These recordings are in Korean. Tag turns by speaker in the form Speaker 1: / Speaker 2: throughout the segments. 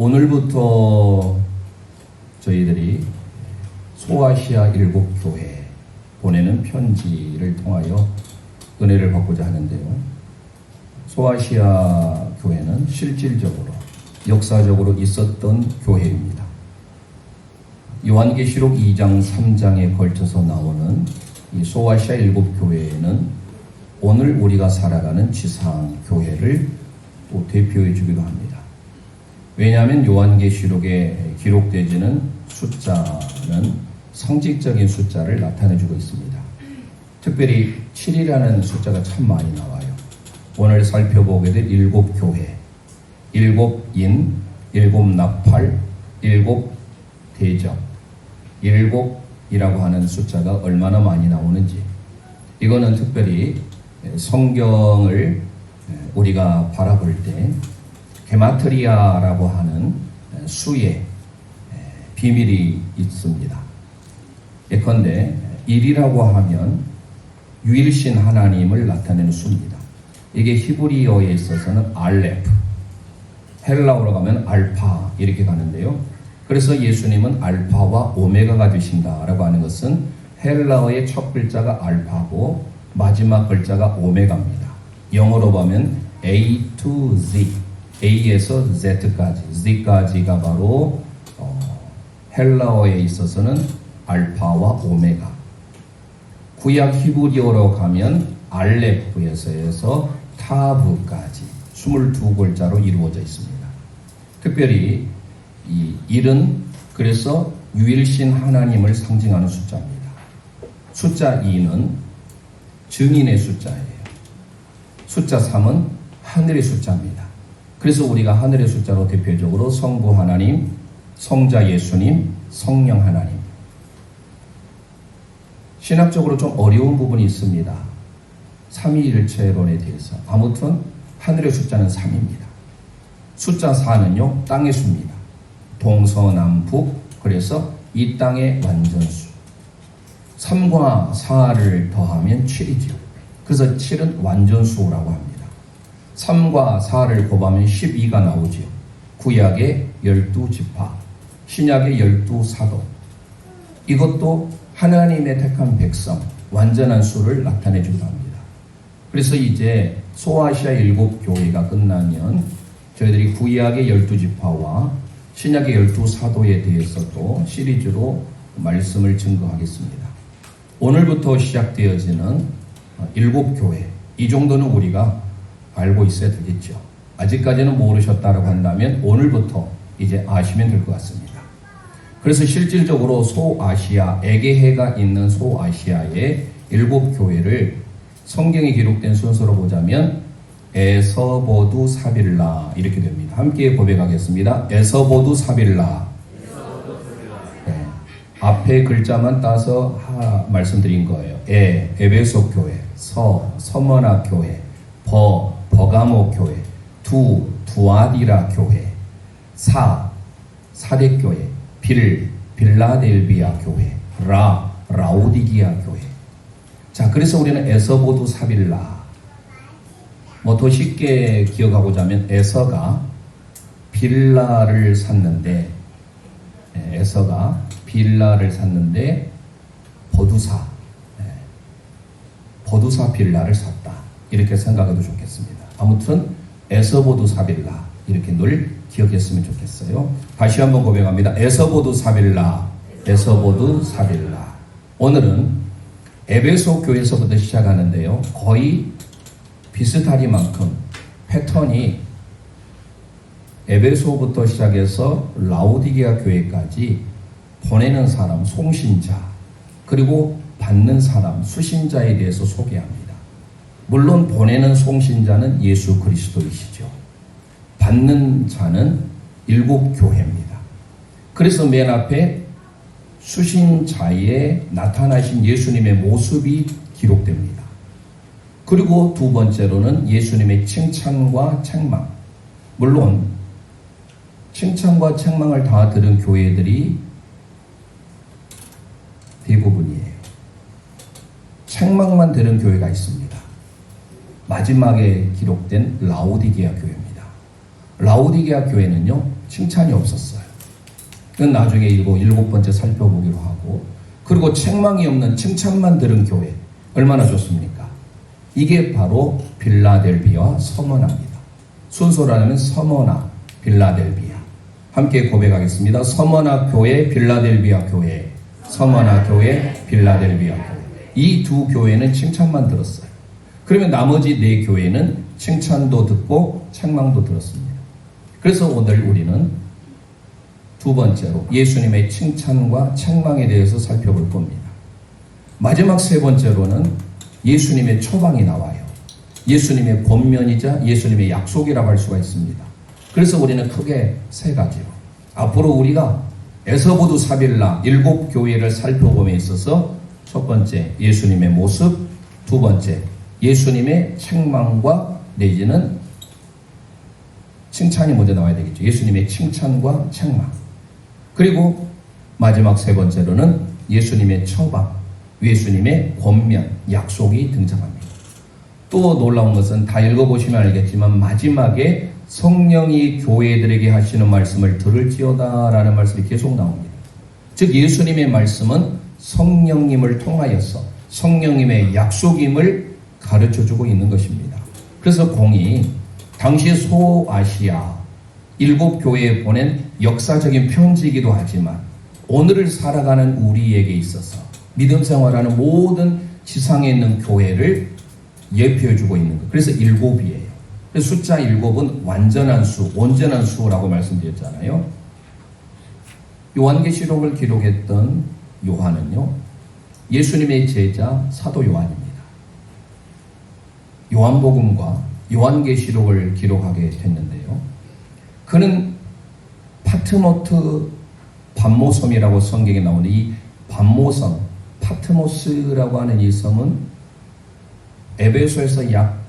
Speaker 1: 오늘부터 저희들이 소아시아 7교회 보내는 편지를 통하여 은혜를 받고자 하는데요. 소아시아 교회는 실질적으로 역사적으로 있었던 교회입니다. 요한계시록 2장 3장에 걸쳐서 나오는 이 소아시아 7교회는 오늘 우리가 살아가는 지상교회를 또 대표해 주기도 합니다. 왜냐하면 요한계시록에 기록되지는 숫자는 상징적인 숫자를 나타내 주고 있습니다. 특별히 7이라는 숫자가 참 많이 나와요. 오늘 살펴보게 될 7교회, 7인, 7나팔, 7대적, 7이라고 하는 숫자가 얼마나 많이 나오는지, 이거는 특별히 성경을 우리가 바라볼 때 게마트리아라고 하는 수의 비밀이 있습니다. 예컨대 1이라고 하면 유일신 하나님을 나타내는 수입니다. 이게 히브리어에 있어서는 알레프, 헬라어로 가면 알파 이렇게 가는데요. 그래서 예수님은 알파와 오메가가 되신다라고 하는 것은 헬라어의 첫 글자가 알파고 마지막 글자가 오메가입니다. 영어로 보면 A to Z, A에서 Z까지, Z까지가 바로 헬라어에 있어서는 알파와 오메가. 구약 히브리어로 가면 알레프에서 타브까지 22글자로 이루어져 있습니다. 특별히 이 1은 그래서 유일신 하나님을 상징하는 숫자입니다. 숫자 2는 증인의 숫자예요. 숫자 3은 하늘의 숫자입니다. 그래서 우리가 하늘의 숫자로 대표적으로 성부 하나님, 성자 예수님, 성령 하나님. 신학적으로 좀 어려운 부분이 있습니다. 삼위일체론에 대해서. 아무튼 하늘의 숫자는 3입니다. 숫자 4는요, 땅의 수입니다. 동서남북, 그래서 이 땅의 완전수. 3과 4를 더하면 7이죠. 그래서 7은 완전수라고 합니다. 3과 4를 곱하면 12가 나오죠. 구약의 12지파, 신약의 12사도. 이것도 하나님의 택한 백성, 완전한 수를 나타내 주기도 합니다. 그래서 이제 소아시아 7교회가 끝나면 저희들이 구약의 12지파와 신약의 12사도에 대해서도 시리즈로 말씀을 증거하겠습니다. 오늘부터 시작되어지는 7교회, 이 정도는 우리가 알고 있어야 되겠죠. 아직까지는 모르셨다고 한다면 오늘부터 이제 아시면 될 것 같습니다. 그래서 실질적으로 소아시아, 에게해가 있는 소아시아의 7교회를 성경에 기록된 순서로 보자면 에서보두 사빌라 이렇게 됩니다. 함께 고백하겠습니다. 에서보두 사빌라. 네. 앞에 글자만 따서 말씀드린 거예요. 에베소 교회, 서머나 교회, 버가모 교회, 두아디라 교회, 사대 교회, 빌라델비아 교회, 라오디기아 교회. 자, 그래서 우리는 에서보두 사빌라. 더 쉽게 기억하고자 하면 에서가 빌라를 샀는데 버두사 빌라를 샀다. 이렇게 생각해도 좋겠습니다. 아무튼 에서보두 사빌라 이렇게 늘 기억했으면 좋겠어요. 다시 한번 고백합니다. 에서보두 사빌라. 오늘은 에베소 교회에서부터 시작하는데요. 거의 비슷하리만큼 패턴이 에베소부터 시작해서 라오디게아 교회까지 보내는 사람, 송신자, 그리고 받는 사람, 수신자에 대해서 소개합니다. 물론 보내는 송신자는 예수 그리스도이시죠. 받는 자는 7교회입니다. 그래서 맨 앞에 수신자에 나타나신 예수님의 모습이 기록됩니다. 그리고 두 번째로는 예수님의 칭찬과 책망. 물론 칭찬과 책망을 다 들은 교회들이 대부분이에요. 책망만 들은 교회가 있습니다. 마지막에 기록된 라오디게아 교회입니다. 라오디게아 교회는요, 칭찬이 없었어요. 그건 나중에 일곱 번째 살펴보기로 하고, 그리고 책망이 없는 칭찬만 들은 교회 얼마나 좋습니까? 이게 바로 빌라델비아 서머나입니다. 순서라면 서머나 빌라델비아. 함께 고백하겠습니다. 서머나 교회, 빌라델비아 교회. 서머나 교회, 빌라델비아 교회. 이 두 교회는 칭찬만 들었어요. 그러면 나머지 네 교회는 칭찬도 듣고 책망도 들었습니다. 그래서 오늘 우리는 두 번째로 예수님의 칭찬과 책망에 대해서 살펴볼 겁니다. 마지막 세 번째로는 예수님의 처방이 나와요. 예수님의 권면이자 예수님의 약속이라고 할 수가 있습니다. 그래서 우리는 크게 세 가지로 앞으로 우리가 에서보두 사빌라 7교회를 살펴봄에 있어서 첫 번째 예수님의 모습, 두 번째 예수님의 책망과 내지는 칭찬이 먼저 나와야 되겠죠. 예수님의 칭찬과 책망. 그리고 마지막 세 번째로는 예수님의 처방, 예수님의 권면, 약속이 등장합니다. 또 놀라운 것은 다 읽어보시면 알겠지만 마지막에 성령이 교회들에게 하시는 말씀을 들을지어다 라는 말씀이 계속 나옵니다. 즉 예수님의 말씀은 성령님을 통하여서 성령님의 약속임을 가르쳐주고 있는 것입니다. 그래서 공이 당시 소아시아 7교회에 보낸 역사적인 편지이기도 하지만 오늘을 살아가는 우리에게 있어서 믿음 생활하는 모든 지상에 있는 교회를 예표해주고 있는 것. 그래서 7이에요. 숫자 7은 완전한 수, 온전한 수라고 말씀드렸잖아요. 요한계시록을 기록했던 요한은요, 예수님의 제자 사도 요한입니다. 요한복음과 요한계시록을 기록하게 됐는데요. 그는 파트모트 반모섬이라고 성경에 나오는데 이 반모섬, 파트모스라고 하는 이 섬은 에베소에서 약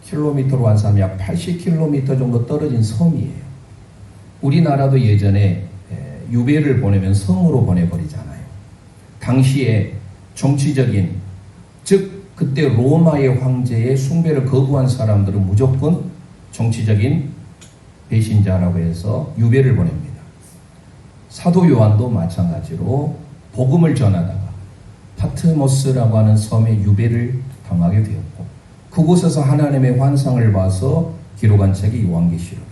Speaker 1: 킬로미터로 환산하면 약 80km 정도 떨어진 섬이에요. 우리나라도 예전에 유배를 보내면 섬으로 보내버리잖아요. 당시에 정치적인, 즉 그때 로마의 황제의 숭배를 거부한 사람들은 무조건 정치적인 배신자라고 해서 유배를 보냅니다. 사도 요한도 마찬가지로 복음을 전하다가 파트모스라고 하는 섬에 유배를 당하게 되었고 그곳에서 하나님의 환상을 봐서 기록한 책이 요한계시록이에요.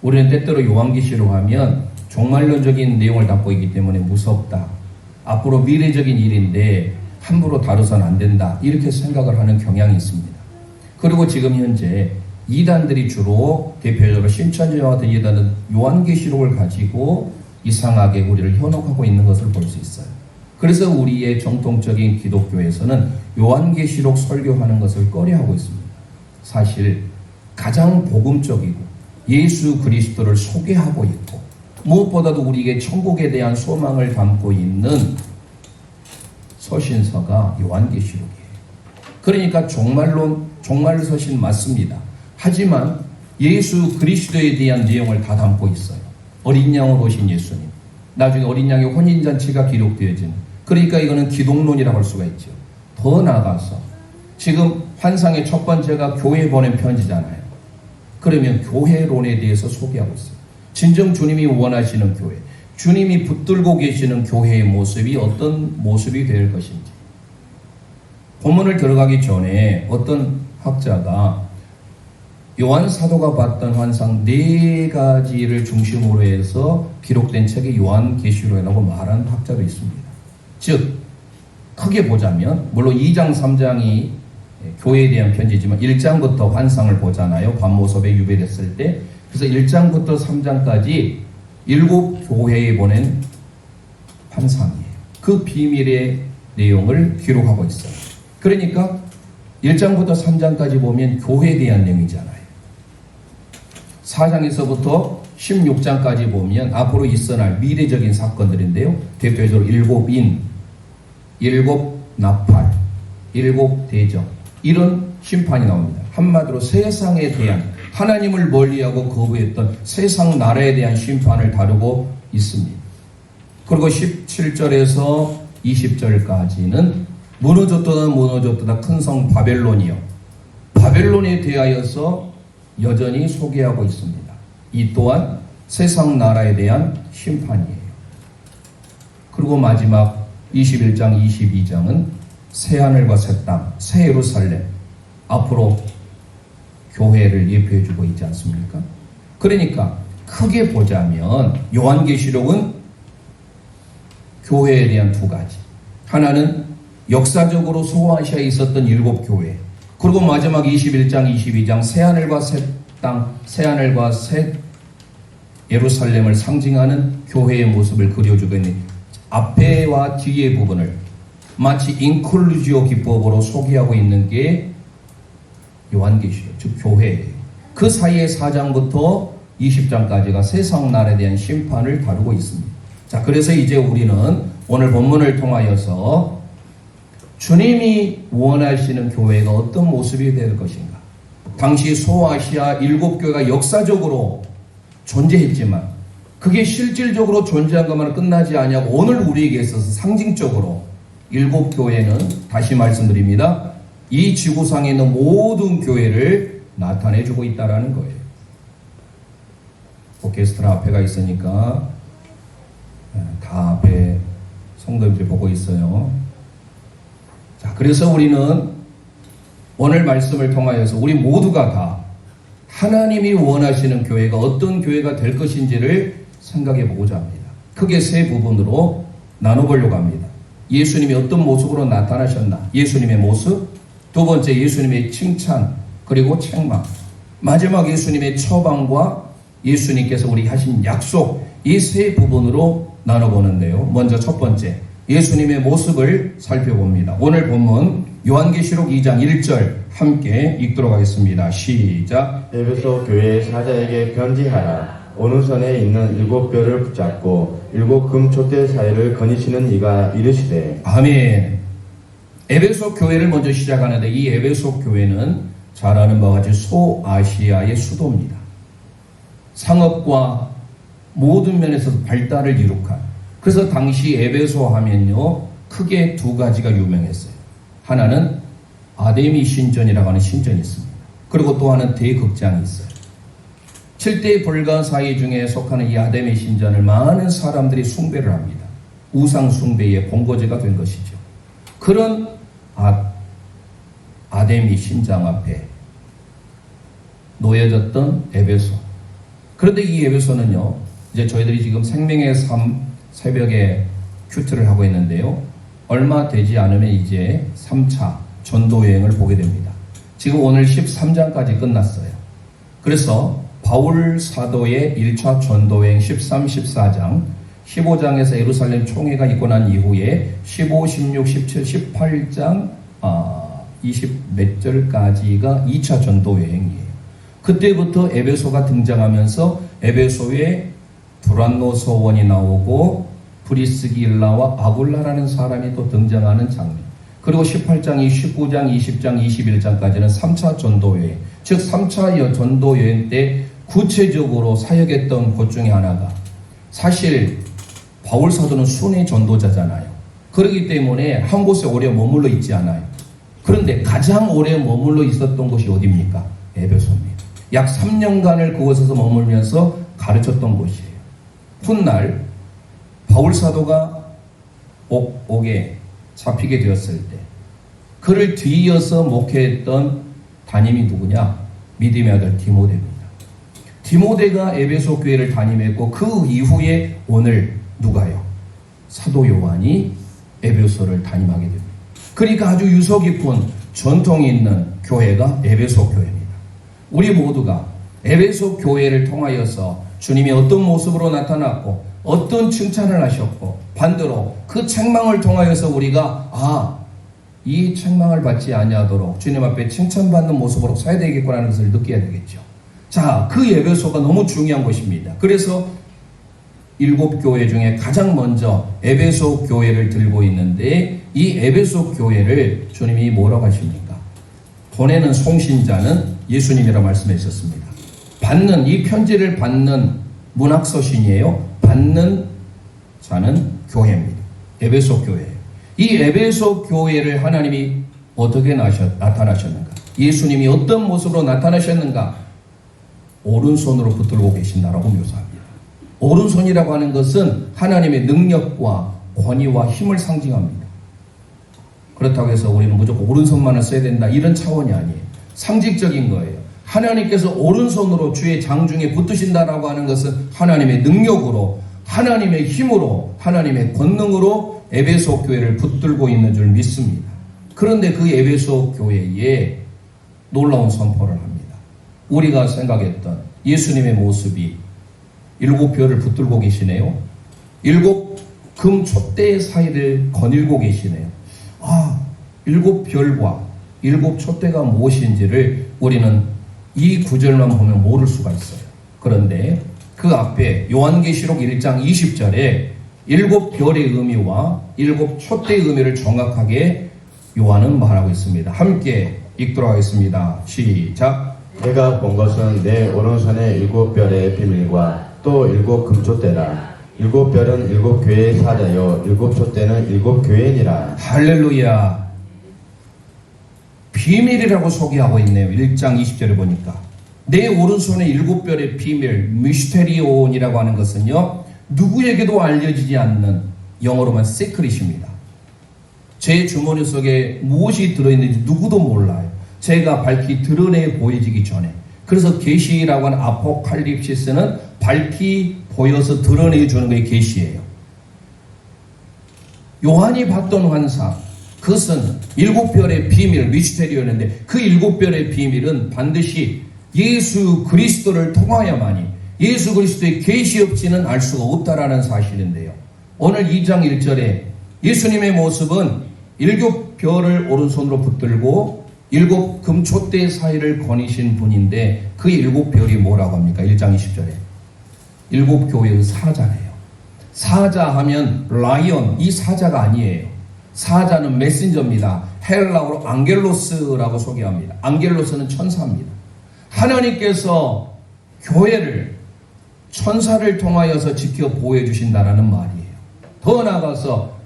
Speaker 1: 우리는 때때로 요한계시록 하면 종말론적인 내용을 담고 있기 때문에 무섭다. 앞으로 미래적인 일인데 함부로 다뤄서는 안 된다. 이렇게 생각을 하는 경향이 있습니다. 그리고 지금 현재 이단들이 주로 대표적으로 신천지와 같은 이단은 요한계시록을 가지고 이상하게 우리를 현혹하고 있는 것을 볼 수 있어요. 그래서 우리의 정통적인 기독교에서는 요한계시록 설교하는 것을 꺼려하고 있습니다. 사실 가장 복음적이고 예수 그리스도를 소개하고 있고 무엇보다도 우리에게 천국에 대한 소망을 담고 있는 서신서가 요한계시록이에요. 그러니까 종말 서신 맞습니다. 하지만 예수 그리스도에 대한 내용을 다 담고 있어요. 어린 양으로 오신 예수님, 나중에 어린 양의 혼인잔치가 기록되어지는, 그러니까 이거는 기독론이라고 할 수가 있죠. 더 나아가서 지금 환상의 첫 번째가 교회에 보낸 편지잖아요. 그러면 교회론에 대해서 소개하고 있어요. 진정 주님이 원하시는 교회, 주님이 붙들고 계시는 교회의 모습이 어떤 모습이 될 것인지. 본문을 들어가기 전에 어떤 학자가 요한 사도가 봤던 환상 4가지를 중심으로 해서 기록된 책이 요한계시록이라고 말하는 학자도 있습니다. 즉 크게 보자면 물론 2장 3장이 교회에 대한 편지지만 1장부터 환상을 보잖아요. 반모섬에 유배됐을 때. 그래서 1장부터 3장까지 7교회에 보낸 환상이에요. 그 비밀의 내용을 기록하고 있어요. 그러니까 1장부터 3장까지 보면 교회에 대한 내용이잖아요. 4장에서부터 16장까지 보면 앞으로 있어날 미래적인 사건들인데요. 대표적으로 7인, 7나팔, 7대적 이런 심판이 나옵니다. 한마디로 세상에 대한 하나님을 멀리하고 거부했던 세상 나라에 대한 심판을 다루고 있습니다. 그리고 17절에서 20절까지는 무너졌도다 큰 성 바벨론이요. 바벨론에 대하여서 여전히 소개하고 있습니다. 이 또한 세상 나라에 대한 심판이에요. 그리고 마지막 21장, 22장은 새하늘과 새 땅, 새 예루살렘, 앞으로 교회를 예표해주고 있지 않습니까? 그러니까 크게 보자면 요한계시록은 교회에 대한 두 가지. 하나는 역사적으로 소아시아에 있었던 7교회. 그리고 마지막 21장, 22장 새하늘과 새 땅, 새하늘과 새 예루살렘을 상징하는 교회의 모습을 그려주고 있는 앞에와 뒤의 부분을 마치 인클루지오 기법으로 소개하고 있는 게 요한계시록, 즉 교회예요. 그 사이의 4장부터 20장까지가 세상 나라에 대한 심판을 다루고 있습니다. 자, 그래서 이제 우리는 오늘 본문을 통하여서 주님이 원하시는 교회가 어떤 모습이 될 것인가. 당시 소아시아 7교회가 역사적으로 존재했지만 그게 실질적으로 존재한 것만 끝나지 아니하고 오늘 우리에게 있어서 상징적으로 7교회는 다시 말씀드립니다. 이 지구상에 있는 모든 교회를 나타내주고 있다는 거예요. 오케스트라 앞에가 있으니까 다 앞에 성도들이 보고 있어요. 자, 그래서 우리는 오늘 말씀을 통하여서 우리 모두가 다 하나님이 원하시는 교회가 어떤 교회가 될 것인지를 생각해 보고자 합니다. 크게 세 부분으로 나눠보려고 합니다. 예수님이 어떤 모습으로 나타나셨나? 예수님의 모습. 두 번째, 예수님의 칭찬, 그리고 책망. 마지막, 예수님의 처방과 예수님께서 우리 하신 약속. 이 세 부분으로 나눠보는데요. 먼저 첫 번째, 예수님의 모습을 살펴봅니다. 오늘 본문 요한계시록 2장 1절 함께 읽도록 하겠습니다. 시작.
Speaker 2: 에베소 교회 사자에게 편지하라. 어느 선에 있는 7뼈를 붙잡고 7 금촛대 사이를 거니시는 이가 이르시되.
Speaker 1: 아멘. 에베소 교회를 먼저 시작하는데 이 에베소 교회는 잘 아는 바와 같이 소아시아의 수도입니다. 상업과 모든 면에서 발달을 이룩한. 그래서 당시 에베소 하면요 크게 두 가지가 유명했어요. 하나는 아데미 신전이라고 하는 신전이 있습니다. 그리고 또 하나는 대극장이 있어요. 7대 불가사의 중에 속하는 이 아데미 신전을 많은 사람들이 숭배를 합니다. 우상 숭배의 본거지가 된 것이죠. 그런 아데미 신장 앞에 놓여졌던 에베소. 그런데 이 에베소는요, 이제 저희들이 지금 생명의 삶 새벽에 큐트를 하고 있는데요. 얼마 되지 않으면 이제 3차 전도 여행을 보게 됩니다. 지금 오늘 13장까지 끝났어요. 그래서 바울 사도의 1차 전도 여행 13, 14장, 15장에서 예루살렘 총회가 있고 난 이후에 15, 16, 17, 18장 20 몇 절까지가 2차 전도 여행이에요. 그때부터 에베소가 등장하면서 에베소에 두란노 서원이 나오고 브리스길라와 아굴라라는 사람이 또 등장하는 장면. 그리고 18장, 19장, 20장, 21장까지는 3차 전도여행. 즉 3차 전도여행 때 구체적으로 사역했던 곳 중에 하나가 사실 바울 사도는 순회 전도자잖아요. 그렇기 때문에 한 곳에 오래 머물러 있지 않아요. 그런데 가장 오래 머물러 있었던 곳이 어디입니까? 에베소입니다. 약 3년간을 그곳에서 머물면서 가르쳤던 곳이에요. 훗날 바울 사도가 옥에 잡히게 되었을 때 그를 뒤이어서 목회했던 담임이 누구냐? 믿음의 아들 디모데입니다. 디모데가 에베소 교회를 담임했고 그 이후에 오늘 누가요? 사도 요한이 에베소를 담임하게 됩니다. 그러니까 아주 유서 깊은 전통이 있는 교회가 에베소 교회입니다. 우리 모두가 에베소 교회를 통하여서 주님이 어떤 모습으로 나타났고 어떤 칭찬을 하셨고 반대로 그 책망을 통하여서 우리가 이 책망을 받지 아니하도록 주님 앞에 칭찬받는 모습으로 서야 되겠구나는 것을 느껴야 되겠죠. 자, 그 에베소가 너무 중요한 것입니다. 그래서 7교회 중에 가장 먼저 에베소 교회를 들고 있는데 이 에베소 교회를 주님이 뭐라고 하십니까? 보내는 송신자는 예수님이라고 말씀하셨습니다. 이 편지를 받는 문학서신이에요. 받는 자는 교회입니다. 에베소 교회. 이 에베소 교회를 하나님이 어떻게 나타나셨는가? 예수님이 어떤 모습으로 나타나셨는가? 오른손으로 붙들고 계신다라고 묘사합니다. 오른손이라고 하는 것은 하나님의 능력과 권위와 힘을 상징합니다. 그렇다고 해서 우리는 무조건 오른손만을 써야 된다 이런 차원이 아니에요. 상징적인 거예요. 하나님께서 오른손으로 주의 장중에 붙으신다라고 하는 것은 하나님의 능력으로, 하나님의 힘으로, 하나님의 권능으로 에베소 교회를 붙들고 있는 줄 믿습니다. 그런데 그 에베소 교회에 놀라운 선포를 합니다. 우리가 생각했던 예수님의 모습이 7별을 붙들고 계시네요. 7금 촛대 사이를 거닐고 계시네요. 7별과 7촛대가 무엇인지를 우리는 이 구절만 보면 모를 수가 있어요. 그런데 그 앞에 요한계시록 1장 20절에 7별의 의미와 7촛대의 의미를 정확하게 요한은 말하고 있습니다. 함께 읽도록 하겠습니다. 시작.
Speaker 2: 내가 본 것은 내 오른손의 7별의 비밀과 또 7금촛대라. 7별은 7교회의 사자요 7촛대는 7교회니라.
Speaker 1: 할렐루야. 비밀이라고 소개하고 있네요. 1장 20절에 보니까 내 오른손에 7별의 비밀, 미스테리온이라고 하는 것은요, 누구에게도 알려지지 않는, 영어로만 시크릿입니다. 제 주머니 속에 무엇이 들어있는지 누구도 몰라요. 제가 밝히 드러내 보여지기 전에. 그래서 계시라고 하는 아포칼립시스는 밝히 보여서 드러내주는 게 계시예요. 요한이 봤던 환상, 그것은 7별의 비밀, 미스테리였는데 그 7별의 비밀은 반드시 예수 그리스도를 통하여만이, 예수 그리스도의 계시 없이는 알 수가 없다라는 사실인데요. 오늘 2장 1절에 예수님의 모습은 7별을 오른손으로 붙들고 7금촛대 사이를 거니신 분인데 그 7별이 뭐라고 합니까? 1장 20절에 7교회의 사자네요. 사자 하면 라이언, 이 사자가 아니에요. 사자는 메신저입니다. 헬라어로 앙겔로스라고 소개합니다. 앙겔로스는 천사입니다. 하나님께서 교회를 천사를 통하여서 지켜 보호해 주신다라는 말이에요. 더 나아가서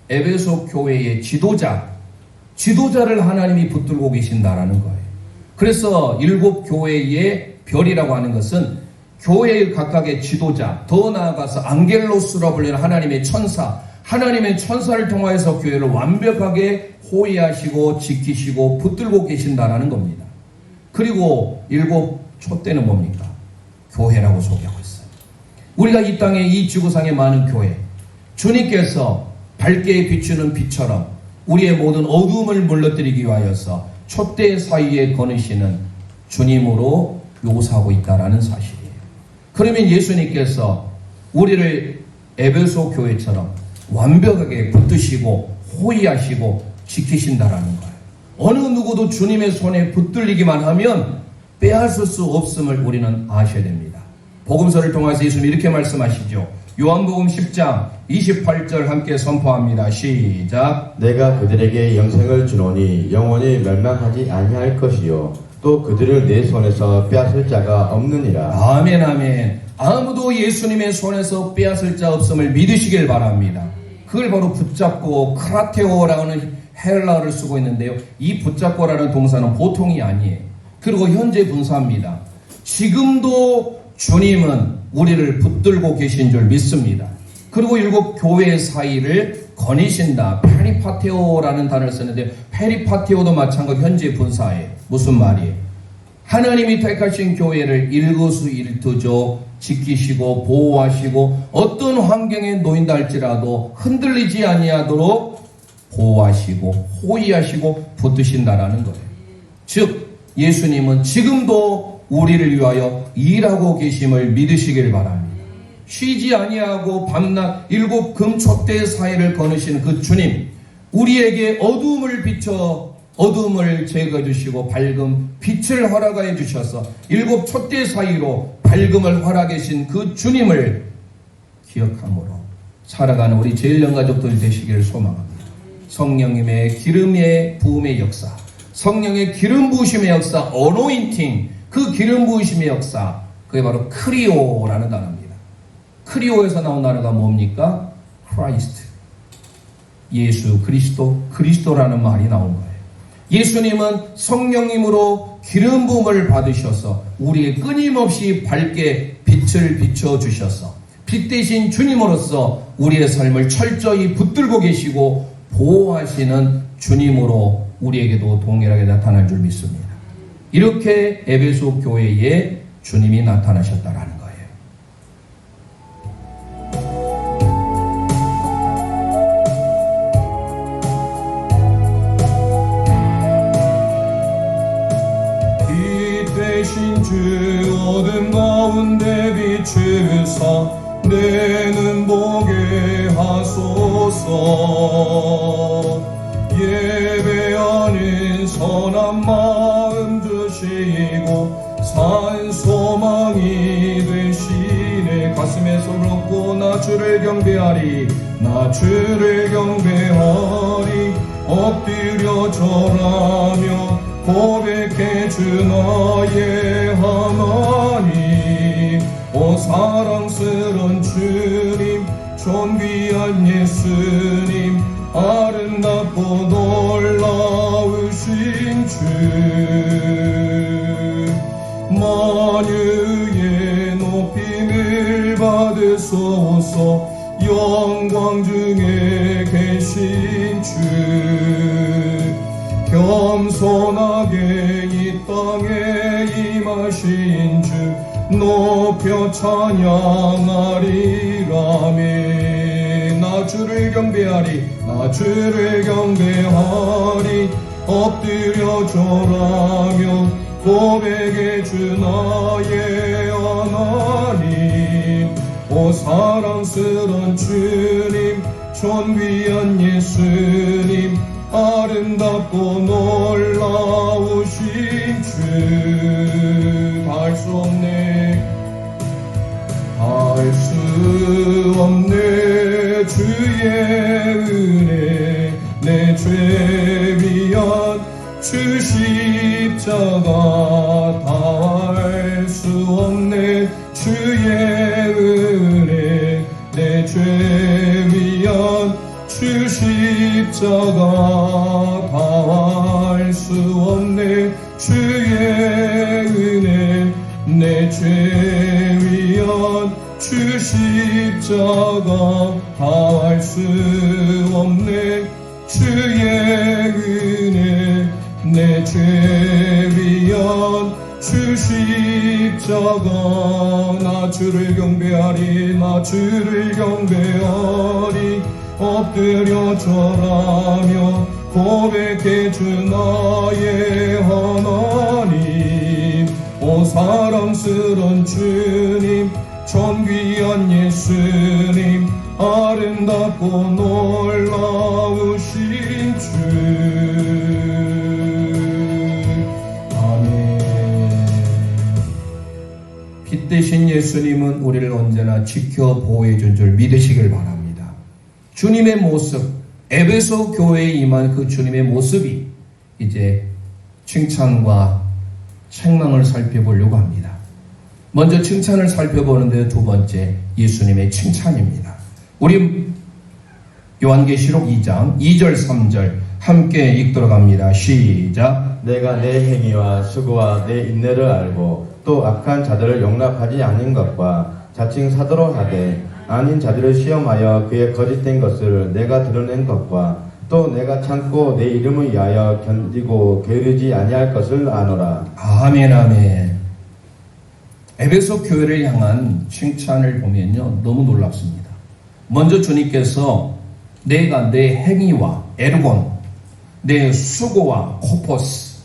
Speaker 1: 에베소 교회의 지도자를 하나님이 붙들고 계신다라는 거예요. 그래서 7교회의 별이라고 하는 것은 교회의 각각의 지도자, 더 나아가서 앙겔로스라고 불리는 하나님의 천사, 하나님의 천사를 통하여서 교회를 완벽하게 호위하시고 지키시고 붙들고 계신다라는 겁니다. 그리고 7촛대는 뭡니까? 교회라고 소개하고 있어요. 우리가 이 땅에, 이 지구상의 많은 교회, 주님께서 밝게 비추는 빛처럼 우리의 모든 어두움을 물러뜨리기 위하여서 촛대 사이에 거느시는 주님으로 묘사하고 있다라는 사실이에요. 그러면 예수님께서 우리를 에베소 교회처럼 완벽하게 붙드시고 호위하시고 지키신다라는 거예요. 어느 누구도 주님의 손에 붙들리기만 하면 빼앗을 수 없음을 우리는 아셔야 됩니다. 복음서를 통해서 예수님이 이렇게 말씀하시죠. 요한복음 10장 28절 함께 선포합니다. 시작.
Speaker 2: 내가 그들에게 영생을 주노니 영원히 멸망하지 아니할 것이요 또 그들을 내 손에서 빼앗을 자가 없느니라.
Speaker 1: 아멘, 아멘. 아무도 예수님의 손에서 빼앗을 자 없음을 믿으시길 바랍니다. 그걸 바로 붙잡고 크라테오라는 헬라어를 쓰고 있는데요. 이 붙잡고라는 동사는 보통이 아니에요. 그리고 현재 분사입니다. 지금도 주님은 우리를 붙들고 계신 줄 믿습니다. 그리고 7교회 사이를 거니신다. 페리파테오라는 단어를 쓰는데 페리파테오도 마찬가지로 현재 분사예요. 무슨 말이에요? 하나님이 택하신 교회를 일거수일투족 지키시고 보호하시고 어떤 환경에 놓인다 할지라도 흔들리지 아니하도록 보호하시고 호위하시고 붙드신다라는 거예요. 즉 예수님은 지금도 우리를 위하여 일하고 계심을 믿으시길 바랍니다. 쉬지 아니하고 밤낮 7금촛대 사이를 거느시는 그 주님, 우리에게 어두움을 비춰 어두움을 제거해 주시고 밝음 빛을 허락해 주셔서 7촛대 사이로 밝음을 허락해 주신 그 주님을 기억함으로 살아가는 우리 제일령 가족들 되시기를 소망합니다. 성령님의 기름의 부음의 역사, 성령의 기름 부으심의 역사, 어노인팅, 그 기름 부으심의 역사, 그게 바로 크리오라는 단어입니다. 크리오에서 나온 단어가 뭡니까? 크라이스트, 예수 그리스도, 그리스도라는 말이 나온 거예요. 예수님은 성령님으로 기름 부음을 받으셔서 우리의 끊임없이 밝게 빛을 비춰주셔서 빛 대신 주님으로서 우리의 삶을 철저히 붙들고 계시고 보호하시는 주님으로 우리에게도 동일하게 나타날 줄 믿습니다. 이렇게 에베소 교회에 주님이 나타나셨다라는 거예요. 빛 대신 주 어둠 가운데 비추사 내 눈 보게 하소서. 예배하는 선한 마음 주시고 산 소망이 되시네. 가슴에 손을 얹고 나 주를 경배하리, 나 주를 경배하리. 엎드려 절하며 고백해 주 나의 하나님. 오 사랑스런 주님, 존귀한 예수님, 아름답고 놀라우신 주. 만유의 높임을 받으소서. 영광 중에 계신 주. 겸손하게 이 땅에 임하신 주 높여 찬양하리라며. 나 주를 경배하리, 나 주를 경배하리. 엎드려 절하며 고백해 주 나의 하나님. 오 사랑스런 주님, 존귀한 예수님, 아름답고 놀라우신 주. 알 수 없네, 알 수 없네 주의 은혜. 내 죄 위한 주 십자가 다 알 수 없네 주의 은혜. 내 죄 위한 주 십자가 다 알 수 없네 주의 은혜. 내 죄 위한 주 십자가 다 알 수 없네 주의 은혜. 내 죄 위한 주 십자가. 나 주를 경배하리, 나 주를 경배하리. 엎드려 절하며 고백해 주 나의 하나님. 오 사랑스런 주님, 존귀한 예수님, 아름답고 놀라우신 주. 아멘. 빛 대신 예수님은 우리를 언제나 지켜 보호해 준 줄 믿으시길 바랍니다. 주님의 모습, 에베소 교회에 임한 그 주님의 모습이 이제 칭찬과 책망을 살펴보려고 합니다. 먼저 칭찬을 살펴보는데 두 번째, 예수님의 칭찬입니다. 우리 요한계시록 2장 2절 3절 함께 읽도록 합니다. 시작.
Speaker 2: 내가 내 행위와 수고와 내 인내를 알고 또 악한 자들을 용납하지 않는 것과 자칭 사도로 하되 아닌 자들을 시험하여 그의 거짓된 것을 내가 드러낸 것과 또 내가 참고 내 이름을 위하여 견디고 게으르지 아니할 것을 아노라.
Speaker 1: 아멘, 아멘. 에베소 교회를 향한 칭찬을 보면요, 너무 놀랍습니다. 먼저 주님께서 내가 내 행위와 에르곤, 내 수고와 코포스,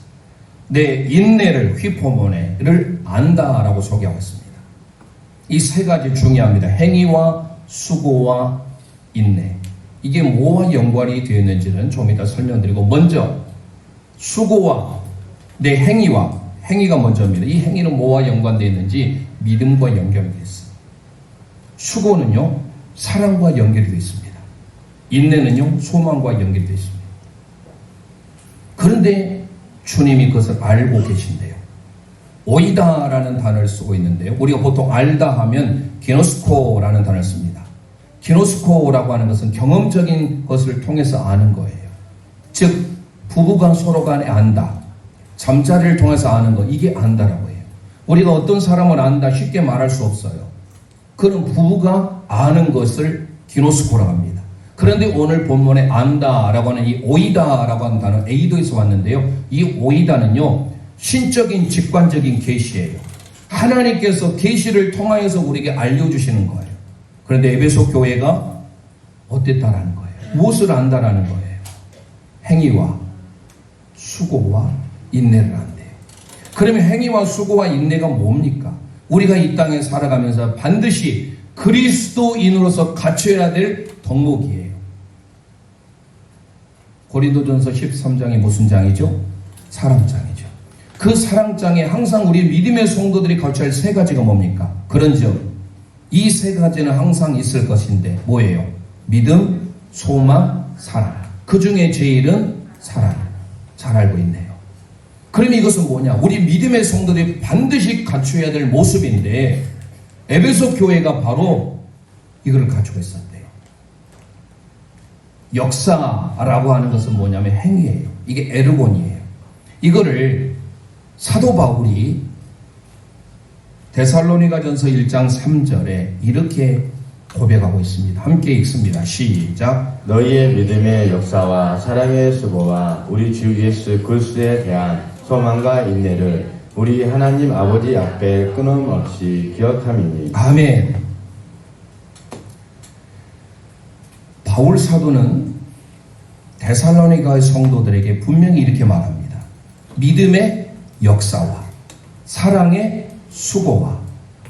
Speaker 1: 내 인내를 휘포모네를 안다라고 소개하고 있습니다. 이 세 가지 중요합니다. 행위와 수고와 인내. 이게 뭐와 연관이 되어 있는지는 좀 이따 설명드리고, 먼저 수고와 내 행위가 먼저입니다. 이 행위는 뭐와 연관되어 있는지 믿음과 연결되어 있습니다. 수고는요, 사랑과 연결이 되어 있습니다. 인내는요, 소망과 연결되어 있습니다. 그런데 주님이 그것을 알고 계신데요. 오이다라는 단어를 쓰고 있는데요. 우리가 보통 알다 하면 기노스코라는 단어를 씁니다. 기노스코라고 하는 것은 경험적인 것을 통해서 아는 거예요. 즉 부부가 서로 간에 안다, 잠자리를 통해서 아는 거, 이게 안다라고 해요. 우리가 어떤 사람을 안다 쉽게 말할 수 없어요. 그는 부부가 아는 것을 기노스코라고 합니다. 그런데 오늘 본문에 안다라고 하는 이 오이다라고 하는 단어 에이도에서 왔는데요. 이 오이다는요, 신적인 직관적인 계시예요. 하나님께서 계시를 통하여서 우리에게 알려주시는 거예요. 그런데 에베소 교회가 어땠다라는 거예요. 무엇을 안다라는 거예요. 행위와 수고와 인내를 안대요. 그러면 행위와 수고와 인내가 뭡니까? 우리가 이 땅에 살아가면서 반드시 그리스도인으로서 갖춰야 될 덕목이에요. 고린도전서 13장이 무슨 장이죠? 사랑장이죠. 그 사랑장에 항상 우리 믿음의 성도들이 갖춰야 할 세 가지가 뭡니까? 그런즉 이 세 가지는 항상 있을 것인데 뭐예요? 믿음, 소망, 사랑. 그 중에 제일은 사랑. 잘 알고 있네요. 그러면 이것은 뭐냐? 우리 믿음의 성도들이 반드시 갖춰야 될 모습인데 에베소 교회가 바로 이거를 갖추고 있었대요. 역사라고 하는 것은 뭐냐면 행위예요. 이게 에르곤이에요. 이거를 사도 바울이 데살로니가전서 1장 3절에 이렇게 고백하고 있습니다. 함께 읽습니다. 시작.
Speaker 2: 너희의 믿음의 역사와 사랑의 수고와 우리 주 예수 그리스도에 대한 소망과 인내를 우리 하나님 아버지 앞에 끊임없이 기억함이니.
Speaker 1: 아멘. 바울 사도는 데살로니가의 성도들에게 분명히 이렇게 말합니다. 믿음의 역사와 사랑의 수고와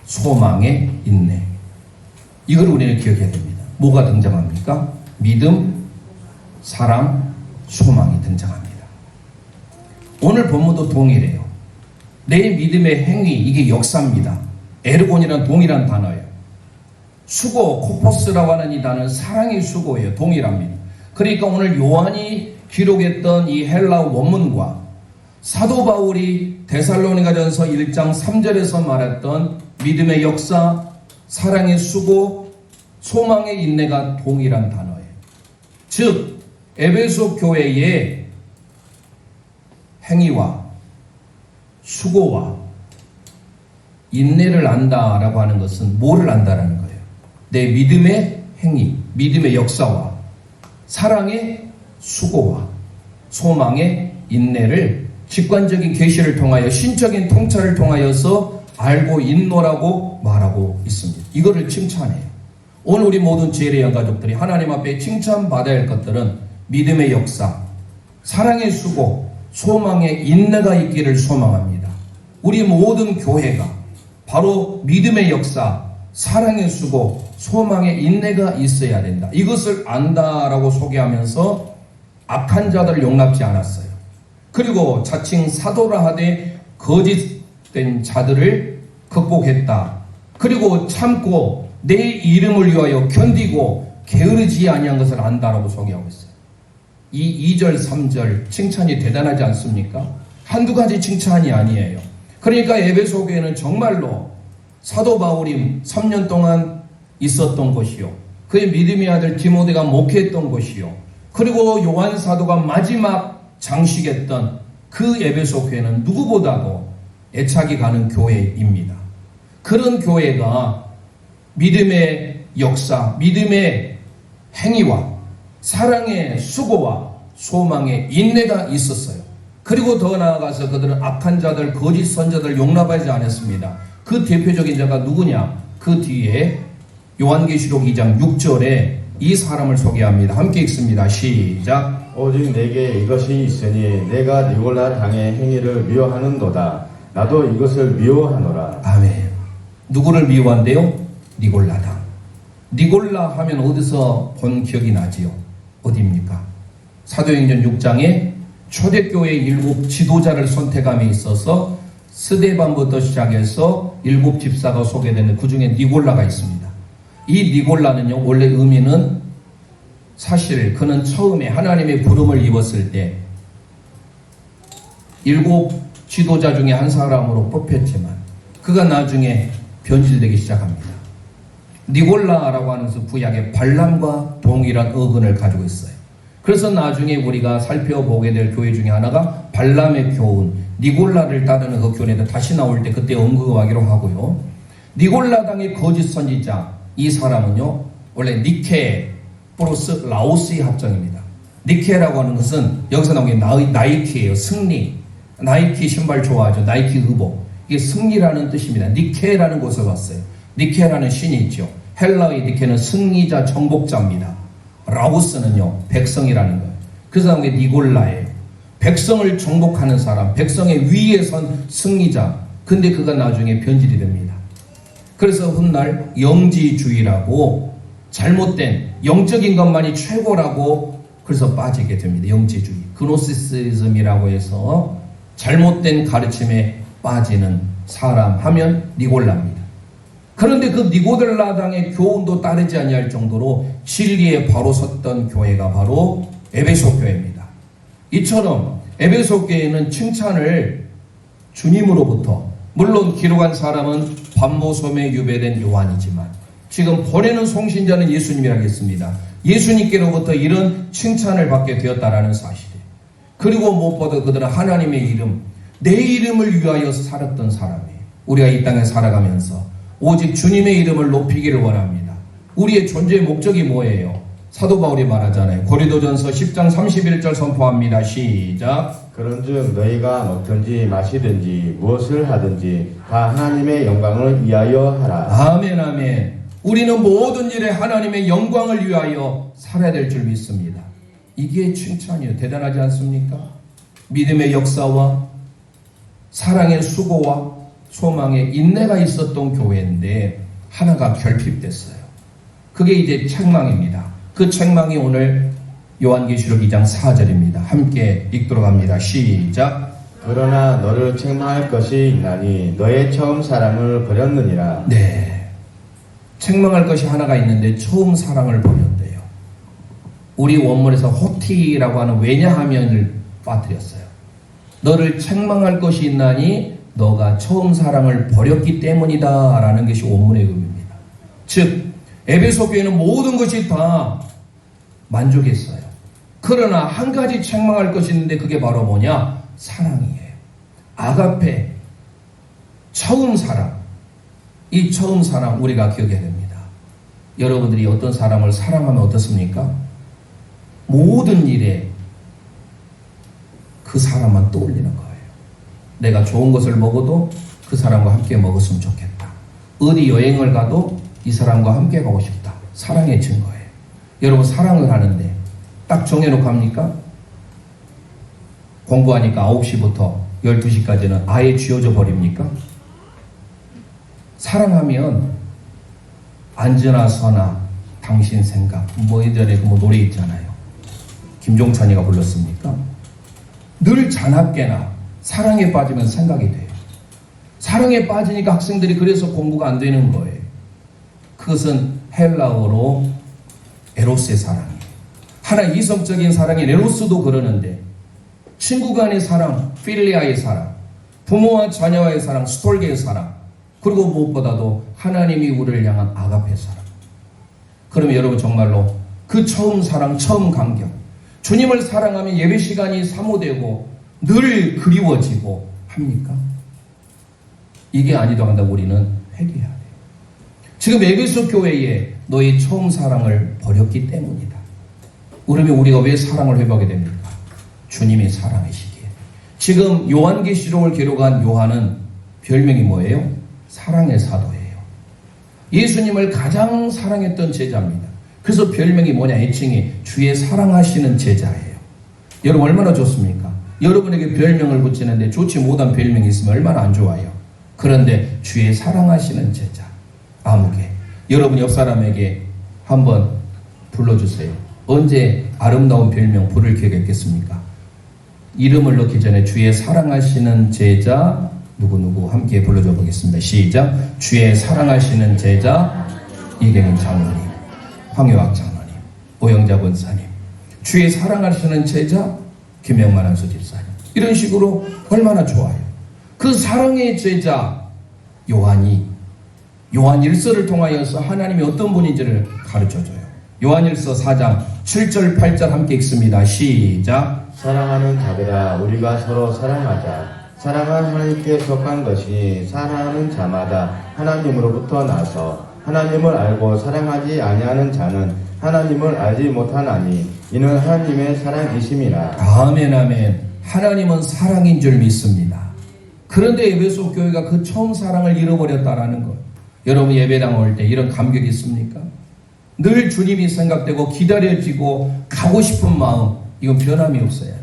Speaker 1: 소망의 인내. 이걸 우리는 기억해야 됩니다. 뭐가 등장합니까? 믿음, 사랑, 소망이 등장합니다. 오늘 본문도 동일해요. 내 믿음의 행위, 이게 역사입니다. 에르곤이란 동일한 단어예요. 수고, 코포스라고 하는 이 단어는 사랑의 수고예요. 동일합니다. 그러니까 오늘 요한이 기록했던 이 헬라어 원문과 사도 바울이 데살로니가전서 1장 3절에서 말했던 믿음의 역사, 사랑의 수고, 소망의 인내가 동일한 단어예요. 즉 에베소 교회의 행위와 수고와 인내를 안다라고 하는 것은 뭐를 안다라는 거예요? 내 믿음의 행위, 믿음의 역사와 사랑의 수고와 소망의 인내를 직관적인 계시를 통하여 신적인 통찰을 통하여서 알고 있노라고 말하고 있습니다. 이거를 칭찬해요. 오늘 우리 모든 지혜의 가족들이 하나님 앞에 칭찬받아야 할 것들은 믿음의 역사, 사랑의 수고, 소망의 인내가 있기를 소망합니다. 우리 모든 교회가 바로 믿음의 역사, 사랑의 수고, 소망의 인내가 있어야 된다. 이것을 안다라고 소개하면서 악한 자들을 용납지 않았어요. 그리고 자칭 사도라 하되 거짓된 자들을 극복했다. 그리고 참고 내 이름을 위하여 견디고 게으르지 아니한 것을 안다라고 소개하고 있어요. 이 2절 3절 칭찬이 대단하지 않습니까? 한두 가지 칭찬이 아니에요. 그러니까 에베소 교회는 정말로 사도 바울이 3년 동안 있었던 곳이요, 그의 믿음의 아들 디모데가 목회했던 곳이요, 그리고 요한 사도가 마지막 장식했던 그 에베소 교회는 누구보다도 애착이 가는 교회입니다. 그런 교회가 믿음의 역사, 믿음의 행위와 사랑의 수고와 소망의 인내가 있었어요. 그리고 더 나아가서 그들은 악한 자들, 거짓 선자들 용납하지 않았습니다. 그 대표적인 자가 누구냐? 그 뒤에 요한계시록 2장 6절에 이 사람을 소개합니다. 함께 읽습니다. 시작.
Speaker 2: 오직 내게 이것이 있으니 내가 니골라 당의 행위를 미워하는도다. 나도 이것을 미워하노라.
Speaker 1: 아멘. 누구를 미워한대요? 니골라 당. 니골라 하면 어디서 본 기억이 나지요? 어디입니까? 사도행전 6장에 초대교회 7 지도자를 선택함에 있어서 스데반부터 시작해서 7 집사가 소개되는 그 중에 니골라가 있습니다. 이 니골라는요, 원래 의미는 사실 그는 처음에 하나님의 부름을 입었을 때 7 지도자 중에 한 사람으로 뽑혔지만 그가 나중에 변질되기 시작합니다. 니골라라고 하는 것은 구약의 발람과 동일한 어근을 가지고 있어요. 그래서 나중에 우리가 살펴보게 될 교회 중에 하나가 발람의 교훈, 니골라를 따르는 그 교회도 다시 나올 때 그때 언급하기로 하고요. 니골라당의 거짓 선지자 이 사람은요 원래 니케 플러스 라오스의 합성입니다. 니케라고 하는 것은 여기서 나온 게 나이키예요. 승리. 나이키 신발 좋아하죠. 나이키 의복. 이게 승리라는 뜻입니다. 니케라는 곳을 왔어요. 니케라는 신이 있죠. 헬라의 니케는 승리자, 정복자입니다. 라오스는요 백성이라는 거예요. 그래서 나온 게 니골라예요. 백성을 정복하는 사람, 백성의 위에 선 승리자. 근데 그가 나중에 변질이 됩니다. 그래서 훗날 영지주의라고 잘못된 영적인 것만이 최고라고 그래서 빠지게 됩니다. 영지주의. 그노시시즘이라고 해서 잘못된 가르침에 빠지는 사람 하면 니골라입니다. 그런데 그 니고델라당의 교훈도 따르지 아니할 정도로 진리에 바로 섰던 교회가 바로 에베소 교회입니다. 이처럼 에베소 교회는 칭찬을 주님으로부터 물론 기록한 사람은 반모섬에 유배된 요한이지만 지금 보내는 송신자는 예수님이라고 했습니다. 예수님께로부터 이런 칭찬을 받게 되었다라는 사실이에요. 그리고 무엇보다 그들은 하나님의 이름, 내 이름을 위하여 살았던 사람이에요. 우리가 이 땅에 살아가면서 오직 주님의 이름을 높이기를 원합니다. 우리의 존재의 목적이 뭐예요? 사도 바울이 말하잖아요. 고린도전서 10장 31절 선포합니다. 시작.
Speaker 2: 그런즉 너희가 먹든지 마시든지 무엇을 하든지 다 하나님의 영광을 위하여 하라.
Speaker 1: 아멘 아멘. 우리는 모든 일에 하나님의 영광을 위하여 살아야 될 줄 믿습니다. 이게 칭찬이에요. 대단하지 않습니까? 믿음의 역사와 사랑의 수고와 소망의 인내가 있었던 교회인데 하나가 결핍됐어요. 그게 이제 책망입니다. 그 책망이 오늘 요한계시록 2장 4절입니다. 함께 읽도록 합니다. 시작.
Speaker 2: 그러나 너를 책망할 것이 있나니 너의 처음 사랑을 버렸느니라.
Speaker 1: 네. 책망할 것이 하나가 있는데 처음 사랑을 버렸대요. 우리 원문에서 호티라고 하는 왜냐하면을 빠뜨렸어요. 너를 책망할 것이 있나니 너가 처음 사랑을 버렸기 때문이다 라는 것이 원문의 의미입니다. 즉 에베소 교회는 모든 것이 다 만족했어요. 그러나 한 가지 책망할 것이 있는데 그게 바로 뭐냐? 사랑이에요. 아가페, 처음 사랑. 이 처음 사랑 우리가 기억해야 됩니다. 여러분들이 어떤 사람을 사랑하면 어떻습니까? 모든 일에 그 사람만 떠올리는 거예요. 내가 좋은 것을 먹어도 그 사람과 함께 먹었으면 좋겠다. 어디 여행을 가도 이 사람과 함께 가고 싶다. 사랑의 증거예요. 여러분 사랑을 하는데 딱 정해놓고 합니까? 공부하니까 9시부터 12시까지는 아예 쥐어져 버립니까? 사랑하면 앉으나 서나 당신 생각 뭐 예전에 그 노래 있잖아요. 김종찬이가 불렀습니까? 늘 자나깨나 사랑에 빠지면 생각이 돼요. 사랑에 빠지니까 학생들이 그래서 공부가 안 되는 거예요. 그것은 헬라어로 에로스의 사랑이에요. 하나 이성적인 사랑이 에로스도 그러는데 친구 간의 사랑, 필리아의 사랑, 부모와 자녀와의 사랑, 스톨게의 사랑, 그리고 무엇보다도 하나님이 우리를 향한 아가페 사랑. 그러면 여러분 정말로 그 처음 사랑, 처음 감격, 주님을 사랑하면 예배 시간이 사모되고 늘 그리워지고 합니까? 이게 아니도 한다고 우리는 회개해야 돼요. 지금 에베소 교회에 너의 처음 사랑을 버렸기 때문이다. 그러면 우리가 왜 사랑을 회복하게 됩니까? 주님이 사랑이시기에. 지금 요한계시록을 기록한 요한은 별명이 뭐예요? 사랑의 사도예요. 예수님을 가장 사랑했던 제자입니다. 그래서 별명이 뭐냐? 애칭이 주의 사랑하시는 제자예요. 여러분 얼마나 좋습니까? 여러분에게 별명을 붙이는데 좋지 못한 별명이 있으면 얼마나 안 좋아요. 그런데 주의 사랑하시는 제자. 아무개. 여러분 옆 사람에게 한번 불러주세요. 언제 아름다운 별명 부를 기회가 있겠습니까? 이름을 넣기 전에 주의 사랑하시는 제자 누구누구 함께 불러줘 보겠습니다. 시작. 주의 사랑하시는 제자 이경인 장로님, 황효학 장로님, 오영자 권사님, 주의 사랑하시는 제자 김영만 한수 집사님. 이런 식으로 얼마나 좋아요. 그 사랑의 제자 요한이 요한 1서를 통하여서 하나님이 어떤 분인지를 가르쳐줘요. 요한 1서 4장 7절 8절 함께 읽습니다. 시작.
Speaker 2: 사랑하는 자들아 우리가 서로 사랑하자. 사랑은 하나님께 속한 것이 사랑하는 자마다 하나님으로부터 나서 하나님을 알고 사랑하지 아니하는 자는 하나님을 알지 못하나니 이는 하나님의 사랑이심이라.
Speaker 1: 아멘, 아멘. 하나님은 사랑인 줄 믿습니다. 그런데 에베소 교회가 그 처음 사랑을 잃어버렸다라는 것. 여러분 예배당 올 때 이런 감격이 있습니까? 늘 주님이 생각되고 기다려지고 가고 싶은 마음, 이건 변함이 없어야 돼요.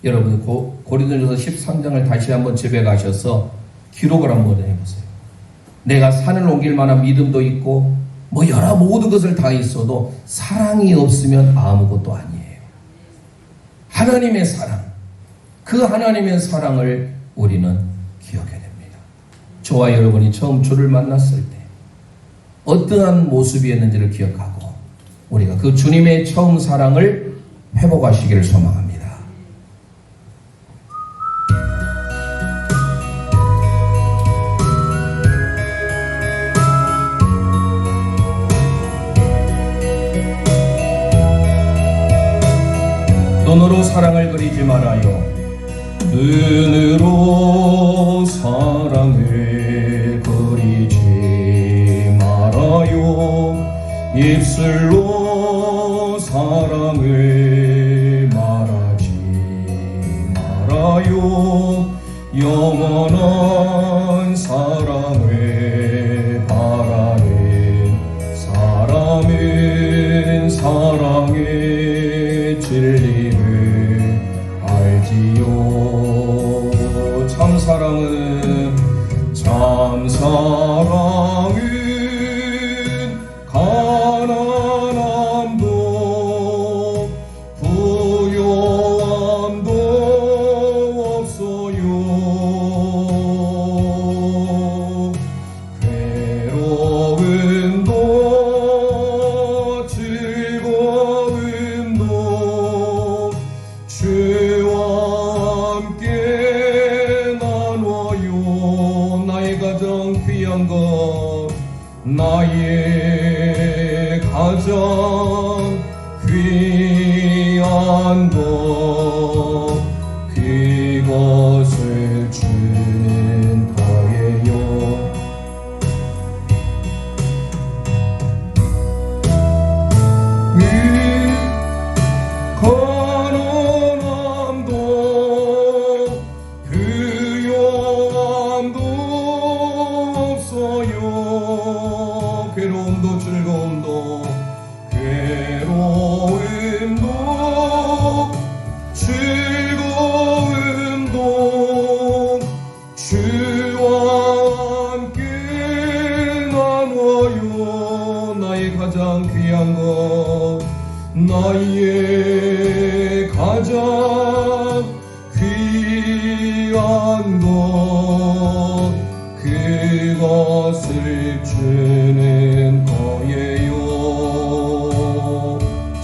Speaker 1: 여러분 고린도전서 13장을 다시 한번 집에 가셔서 기록을 한번 해보세요. 내가 산을 옮길 만한 믿음도 있고 뭐 여러 모든 것을 다 있어도 사랑이 없으면 아무것도 아니에요. 하나님의 사랑, 그 하나님의 사랑을 우리는 기억해야 됩니다. 저와 여러분이 처음 주를 만났을 때 어떠한 모습이었는지를 기억하고 우리가 그 주님의 처음 사랑을 회복하시기를 소망합니다. 눈으로 사랑을 그리지 말아요. 눈으로 사랑을 그리지 말아요. 입술로 사랑을 말하지 말아요. 영원한 사랑을 바라는 사람은 사랑의 진리를 알지요. 참 사랑은 가난함도 부요함도 없어요. 괴로움도 즐거움도 주와 함께 나눠요. 나의 가장 귀한 것, 나의 가장 귀한 것, 그것을 주는 거예요. 가난함도 부요함도 없어요. 괴로움도 즐거움도 즐거움도 주와 함께 나눠요. 나의 가장 귀한 것, 나의 가장 귀한 것, 그것을 주는 거예요.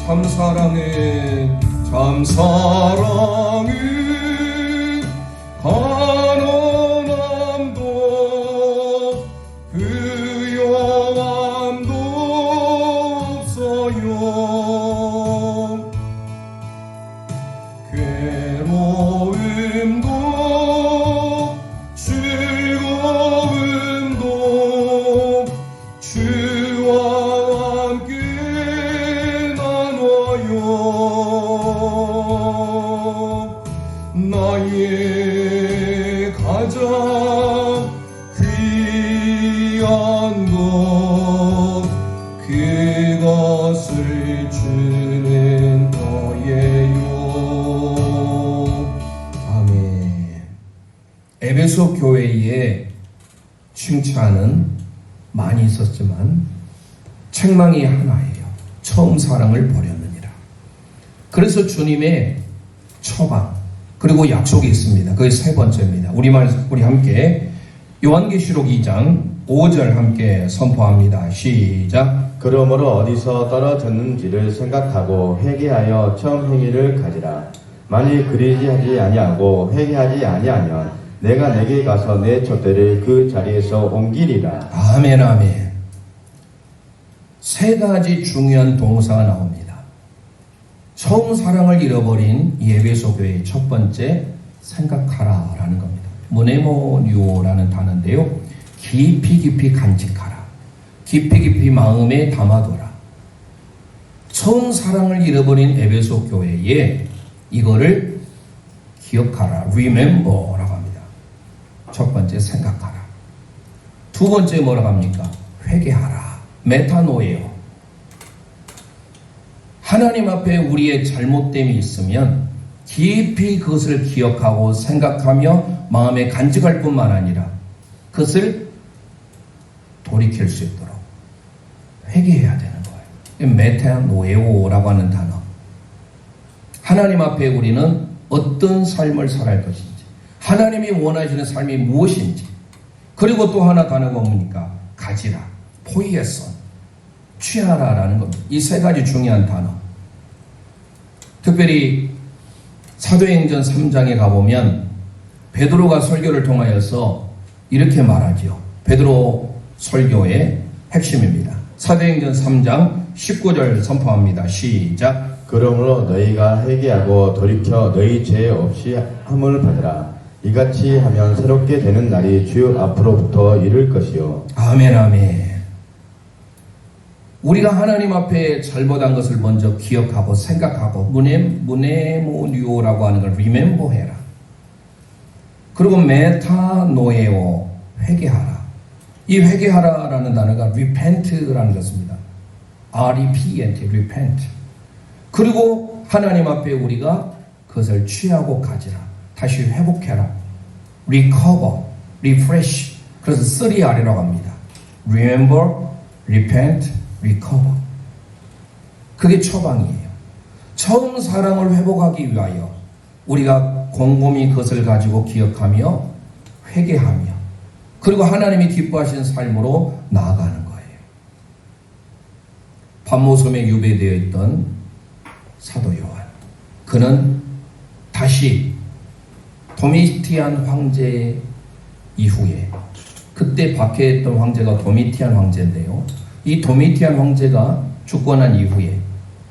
Speaker 1: 참 사랑은 가난함도 부요함도 없어요. 괴로움도 즐거움도 주와 함께 나눠요. 나의 가장 귀한 것, 그것을 주는 거예요. 아멘. 에베소 교회에 칭찬은 많이 있었지만 책망이 하나예요. 처음 사랑을 버렸느니라. 그래서 주님의 처방 그리고 약속이 있습니다. 그게 세 번째입니다. 우리 함께 요한계시록 2장 5절 함께 선포합니다. 시작.
Speaker 2: 그러므로 어디서 떨어졌는지를 생각하고 회개하여 처음 행위를 가지라. 만일 그리지 하지 아니하고 회개하지 아니하면 내가 내게 가서 내 촛대를 그 자리에서 옮기리라.
Speaker 1: 아멘, 아멘. 세 가지 중요한 동사가 나옵니다. 처음 사랑을 잃어버린 이 에베소 교회의 첫 번째, 생각하라라는 겁니다. 무네모니오라는 단어인데요. 깊이 깊이 간직하라. 깊이 깊이 마음에 담아둬라. 처음 사랑을 잃어버린 에베소 교회에 이거를 기억하라. remember라고 합니다. 첫 번째 생각하라. 두 번째 뭐라고 합니까? 회개하라. 메타노예요. 하나님 앞에 우리의 잘못됨이 있으면 깊이 그것을 기억하고 생각하며 마음에 간직할 뿐만 아니라 그것을 돌이킬 수 있도록 회개해야 되는 거예요. 메타노에오라고 하는 단어. 하나님 앞에 우리는 어떤 삶을 살아갈 것인지, 하나님이 원하시는 삶이 무엇인지, 그리고 또 하나 단어가 뭡니까? 가지라, 포이에선, 취하라라는 겁니다. 이 세 가지 중요한 단어. 특별히 사도행전 3장에 가보면 베드로가 설교를 통하여서 이렇게 말하죠. 베드로 설교의 핵심입니다. 사도행전 3장 19절 선포합니다. 시작.
Speaker 2: 그러므로 너희가 회개하고 돌이켜 너희 죄 없이 함을 받으라. 이같이 하면 새롭게 되는 날이 주 앞으로부터 이를 것이요.
Speaker 1: 아멘, 아멘. 우리가 하나님 앞에 잘못한 것을 먼저 기억하고 생각하고 무네모니오라고 하는 걸 remember 해라. 그리고 메타노에오, 회개하라. 이 회개하라라는 단어가 repent라는 것입니다. R-E-P-E-N-T, repent. 그리고 하나님 앞에 우리가 그것을 취하고 가지라. 다시 회복해라. recover, refresh. 그래서 3R이라고 합니다. remember, repent, recover. 그게 처방이에요. 처음 사랑을 회복하기 위하여 우리가 곰곰이 그것을 가지고 기억하며 회개하며 그리고 하나님이 기뻐하시는 삶으로 나아가는 거예요. pat모섬에 유배되어 있던 사도 요한, 그는 다시 도미티안 황제 이후에, 그때 박해했던 황제가 도미티안 황제인데요, 이 도미티안 황제가 죽고 난 이후에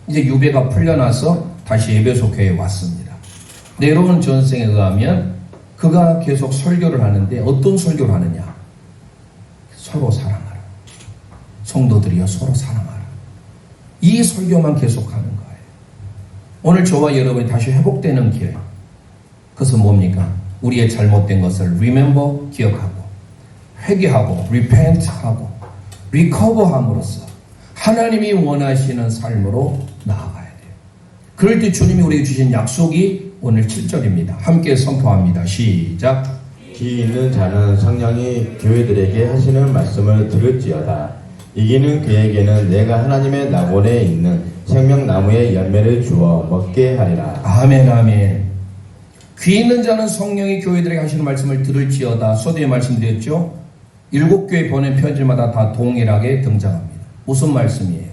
Speaker 1: 이제 유배가 풀려나서 다시 에베소 교회에 왔습니다. 내려온 전생에 의하면 그가 계속 설교를 하는데 어떤 설교를 하느냐? 서로 사랑하라. 성도들이여 서로 사랑하라. 이 설교만 계속하는 거예요. 오늘 저와 여러분이 다시 회복되는 길, 그것은 뭡니까? 우리의 잘못된 것을 remember, 기억하고 회개하고 repent하고 recover함으로써 하나님이 원하시는 삶으로 나아가야 돼요. 그럴 때 주님이 우리에게 주신 약속이 오늘 7절입니다. 함께 선포합니다. 시작.
Speaker 2: 귀 있는 자는 성령이 교회들에게 하시는 말씀을 들을지어다. 이기는 그에게는 내가 하나님의 낙원에 있는 생명나무의 열매를 주어 먹게 하리라.
Speaker 1: 아멘, 아멘. 귀 있는 자는 성령이 교회들에게 하시는 말씀을 들을지어다. 서두에 말씀드렸죠. 7교회 보낸 편지마다 다 동일하게 등장합니다. 무슨 말씀이에요?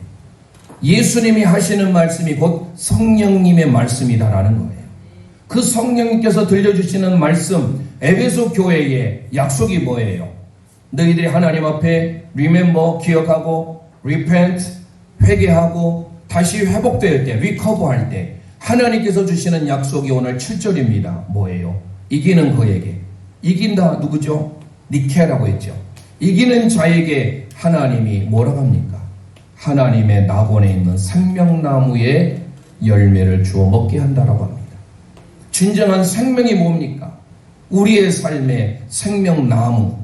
Speaker 1: 예수님이 하시는 말씀이 곧 성령님의 말씀이다라는 거예요. 그 성령님께서 들려주시는 말씀, 에베소 교회의 약속이 뭐예요? 너희들이 하나님 앞에 remember, 기억하고 repent, 회개하고 다시 회복될 때, recover 할 때 하나님께서 주시는 약속이 오늘 7절입니다. 뭐예요? 이기는 그에게. 이긴다 누구죠? 니케라고 했죠. 이기는 자에게 하나님이 뭐라고 합니까? 하나님의 낙원에 있는 생명나무의 열매를 주어 먹게 한다라고 합니다. 진정한 생명이 뭡니까? 우리의 삶의 생명나무.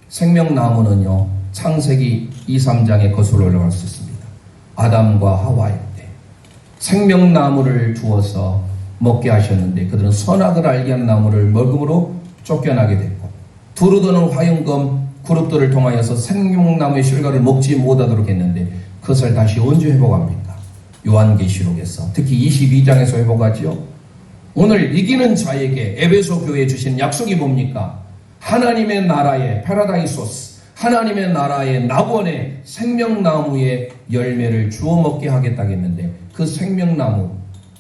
Speaker 1: 생명나무는요, 창세기 2, 3장에 거슬러 올라갈 수 있습니다. 아담과 하와일 때 생명나무를 주어서 먹게 하셨는데 그들은 선악을 알게 하는 나무를 먹음으로 쫓겨나게 됐고, 두루도는 화용검 그룹들을 통하여서 생명나무의 실과를 먹지 못하도록 했는데 그것을 다시 언제 회복합니까? 요한계시록에서, 특히 22장에서 회복하지요. 오늘 이기는 자에게 에베소 교회에 주신 약속이 뭡니까? 하나님의 나라의 파라다이소스, 하나님의 나라의 낙원의 생명나무의 열매를 주워 먹게 하겠다겠는데 그 생명나무,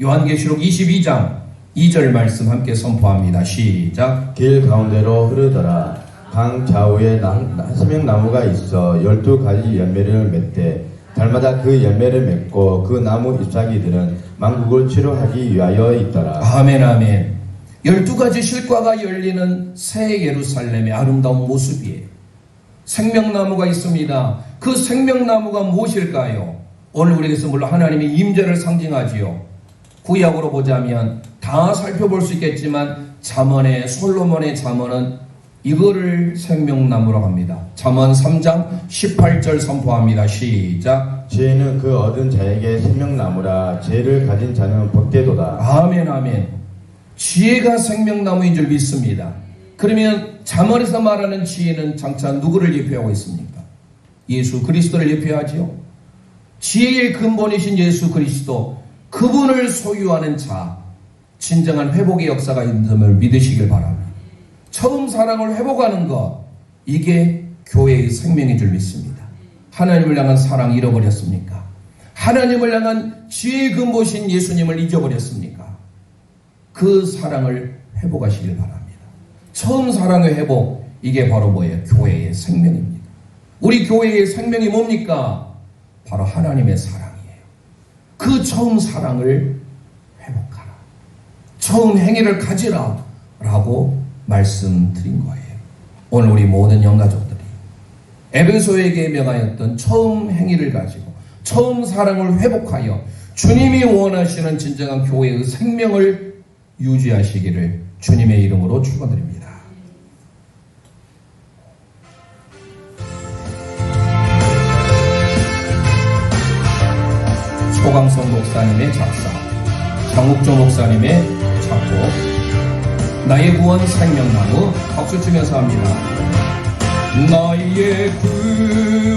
Speaker 1: 요한계시록 22장 2절 말씀 함께 선포합니다. 시작.
Speaker 2: 길 가운데로 흐르더라. 강 좌우에 생명나무가 있어 12가지 열매를 맺되 달마다 그 열매를 맺고 그 나무 잎사귀들은 만국을 치료하기 위하여 있더라.
Speaker 1: 아멘, 아멘. 12가지 실과가 열리는 새 예루살렘의 아름다운 모습이에요. 생명나무가 있습니다. 그 생명나무가 무엇일까요? 오늘 우리에게서 물론 하나님의 임재를 상징하지요. 구약으로 보자면 다 살펴볼 수 있겠지만 잠언의 솔로몬의 잠언은 이거를 생명나무라고 합니다. 잠언 3장 18절 선포합니다. 시작.
Speaker 2: 지혜는 그 얻은 자에게 생명나무라. 지혜를 가진 자는 복되도다.
Speaker 1: 아멘 아멘. 지혜가 생명나무인 줄 믿습니다. 그러면 잠언에서 말하는 지혜는 장차 누구를 예표하고 있습니까? 예수 그리스도를 예표하지요. 지혜의 근본이신 예수 그리스도, 그분을 소유하는 자, 진정한 회복의 역사가 있는 점을 믿으시길 바랍니다. 처음 사랑을 회복하는 것, 이게 교회의 생명인 줄 믿습니다. 하나님을 향한 사랑 잃어버렸습니까? 하나님을 향한 지혜의 근본이신 예수님을 잊어버렸습니까? 그 사랑을 회복하시길 바랍니다. 처음 사랑의 회복, 이게 바로 뭐예요? 교회의 생명입니다. 우리 교회의 생명이 뭡니까? 바로 하나님의 사랑이에요. 그 처음 사랑을 회복하라. 처음 행위를 가지라 라고 말씀드린 거예요. 오늘 우리 모든 영가족들이 에베소에게 명하였던 처음 행위를 가지고 처음 사랑을 회복하여 주님이 원하시는 진정한 교회의 생명을 유지하시기를 주님의 이름으로 축원드립니다. 소강성 목사님의 작사, 장욱조 목사님의 작곡, 나의 구원 생명나무, 박수 치면서 합니다. 나의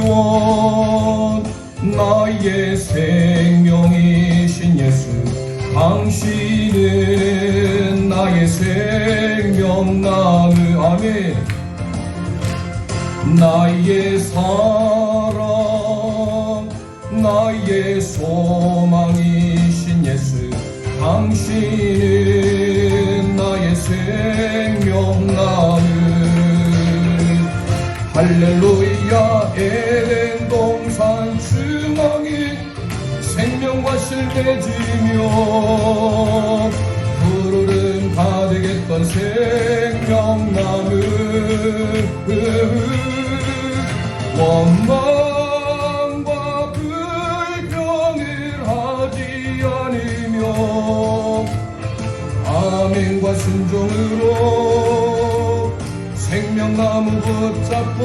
Speaker 1: 구원, 나의 생명이신 예수, 당신은 나의 생명나무. 아멘. 나의 사랑, 나의 소망이신 예수, 당신은 나의 생명나무. 할렐루야. 에덴 동산 주망이 생명과 실내지며 푸르른 가득했던 생명나무. 원망과 불평을 하지 않으며 아멘과 순종으로 생명나무 붙잡고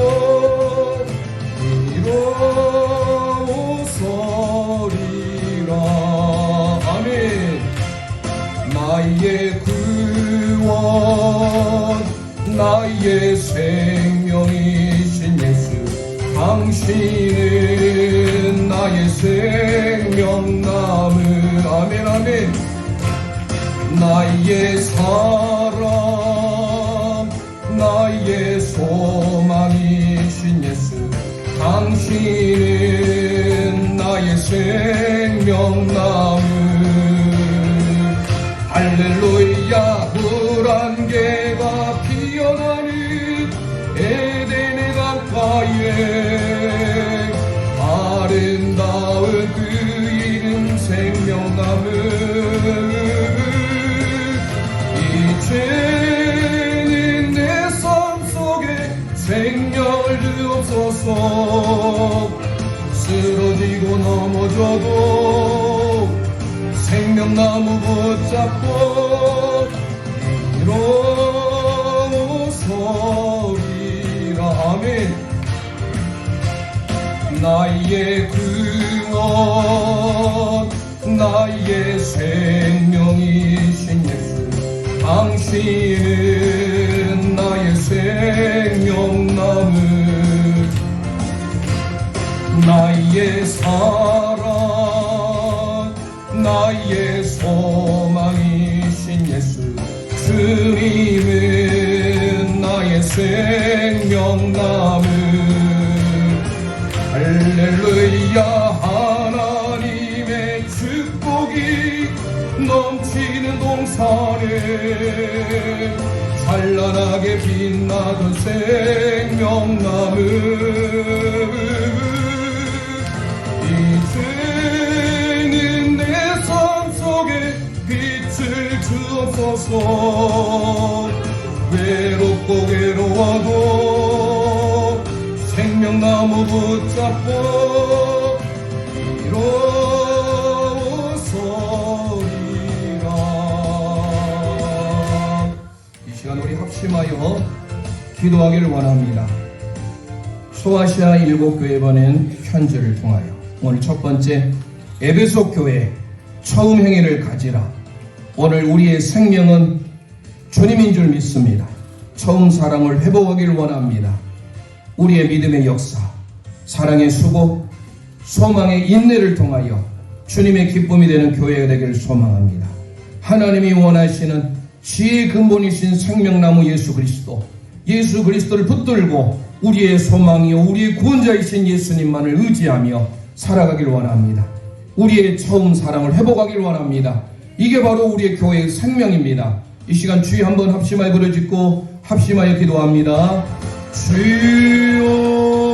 Speaker 1: 이로소리라. 아멘. 나의 구원, 나의 생명이신 예수, 당신은 나의 생명나무. 아멘 아멘. 나의 사랑, 나의 소망이신 예수, 당신은 나의 생명나무. 할렐루야. 불안개가 피어나는 에덴의 강가에 아름다운 그 이름 생명나무. 이제는 내 삶 속에 생명을 주옵소서. 쓰러지고 넘어져도 생명나무 붙잡고 일어서리라. 아멘. 나의 구원, 나의 생명이신 예수, 당신은 나의 생명나무. 나의 사랑, 나의 소망이신 예수, 주님은 나의 생명나무. 할렐루야. 하나님의 축복이 넘치는 동산에 찬란하게 빛나던 생명나무. 이제는 내 삶 속에 빛을 주옵소서. 받고 이로소리라. 이 시간 우리 합심하여 기도하기를 원합니다. 소아시아 7교회 보낸 편지를 통하여 오늘 첫 번째 에베소 교회 처음 행위를 가지라. 오늘 우리의 생명은 주님인 줄 믿습니다. 처음 사랑을 회복하기를 원합니다. 우리의 믿음의 역사, 사랑의 수고, 소망의 인내를 통하여 주님의 기쁨이 되는 교회가 되기를 소망합니다. 하나님이 원하시는 지혜의 근본이신 생명나무 예수 그리스도를 붙들고 우리의 소망이요 우리의 구원자이신 예수님만을 의지하며 살아가기를 원합니다. 우리의 처음 사랑을 회복하기를 원합니다. 이게 바로 우리의 교회의 생명입니다. 이 시간 주의 한번 합심하여 부르짖고 합심하여 기도합니다. 주여